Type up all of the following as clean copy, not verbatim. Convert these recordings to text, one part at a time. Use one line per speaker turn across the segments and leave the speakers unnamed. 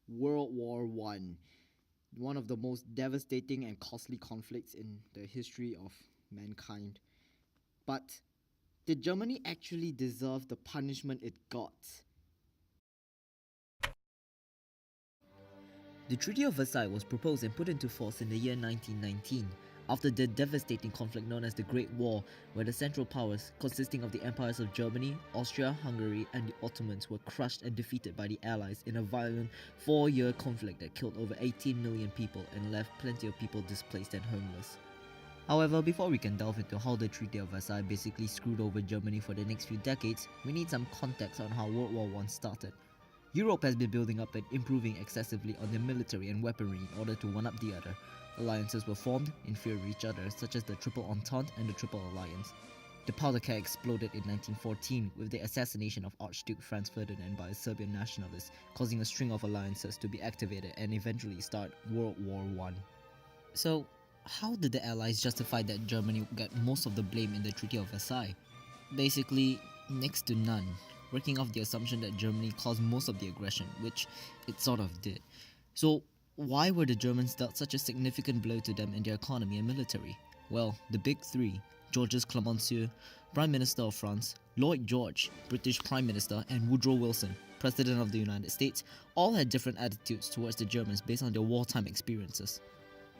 World War One, one of the most devastating and costly conflicts in the history of mankind. But did Germany actually deserve the punishment it got?
The Treaty of Versailles was proposed and put into force in the year 1919, after the devastating conflict known as the Great War, where the Central Powers, consisting of the empires of Germany, Austria, Hungary and the Ottomans, were crushed and defeated by the Allies in a violent 4-year conflict that killed over 18 million people and left plenty of people displaced and homeless. However, before we can delve into how the Treaty of Versailles basically screwed over Germany for the next few decades, we need some context on how World War I started. Europe has been building up and improving excessively on their military and weaponry in order to one-up the other. Alliances were formed in fear of each other, such as the Triple Entente and the Triple Alliance. The powder keg exploded in 1914 with the assassination of Archduke Franz Ferdinand by a Serbian nationalist, causing a string of alliances to be activated and eventually start World War I. So, how did the Allies justify that Germany would get most of the blame in the Treaty of Versailles? Basically, next to none, working off the assumption that Germany caused most of the aggression, which it sort of did. So, why were the Germans dealt such a significant blow to them in their economy and military? Well, the big three, Georges Clemenceau, Prime Minister of France, Lloyd George, British Prime Minister, and Woodrow Wilson, President of the United States, all had different attitudes towards the Germans based on their wartime experiences.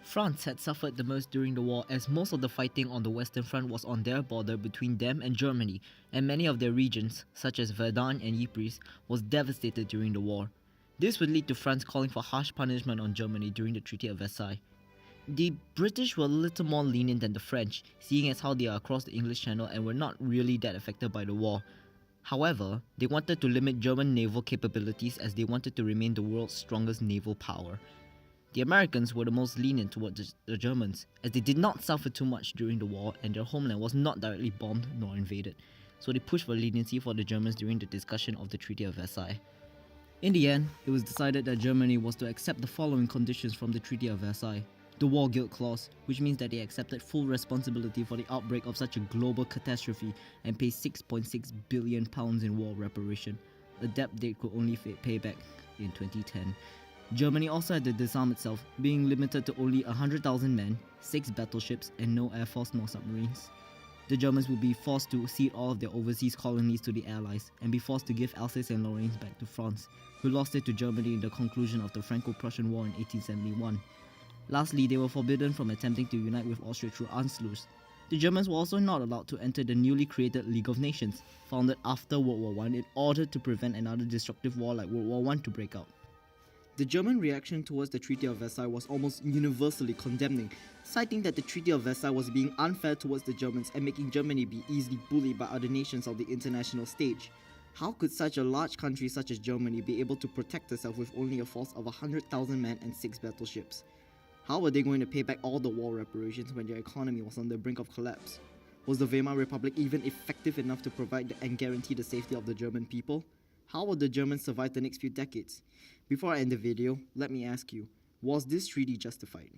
France had suffered the most during the war, as most of the fighting on the Western Front was on their border between them and Germany, and many of their regions, such as Verdun and Ypres, was devastated during the war. This would lead to France calling for harsh punishment on Germany during the Treaty of Versailles. The British were a little more lenient than the French, seeing as how they are across the English Channel and were not really that affected by the war. However, they wanted to limit German naval capabilities as they wanted to remain the world's strongest naval power. The Americans were the most lenient towards the Germans, as they did not suffer too much during the war and their homeland was not directly bombed nor invaded, so they pushed for leniency for the Germans during the discussion of the Treaty of Versailles. In the end, it was decided that Germany was to accept the following conditions from the Treaty of Versailles. The War Guilt Clause, which means that they accepted full responsibility for the outbreak of such a global catastrophe and pay £6.6 billion in war reparation, a debt they could only pay back in 2010. Germany also had to disarm itself, being limited to only 100,000 men, 6 battleships, and no air force nor submarines. The Germans would be forced to cede all of their overseas colonies to the Allies and be forced to give Alsace and Lorraine back to France, who lost it to Germany in the conclusion of the Franco-Prussian War in 1871. Lastly, they were forbidden from attempting to unite with Austria through Anschluss. The Germans were also not allowed to enter the newly created League of Nations, founded after World War I in order to prevent another destructive war like World War I to break out.
The German reaction towards the Treaty of Versailles was almost universally condemning, citing that the Treaty of Versailles was being unfair towards the Germans and making Germany be easily bullied by other nations on the international stage. How could such a large country such as Germany be able to protect itself with only a force of 100,000 men and 6 battleships? How were they going to pay back all the war reparations when their economy was on the brink of collapse? Was the Weimar Republic even effective enough to provide and guarantee the safety of the German people? How will the Germans survive the next few decades? Before I end the video, let me ask you, was this treaty justified?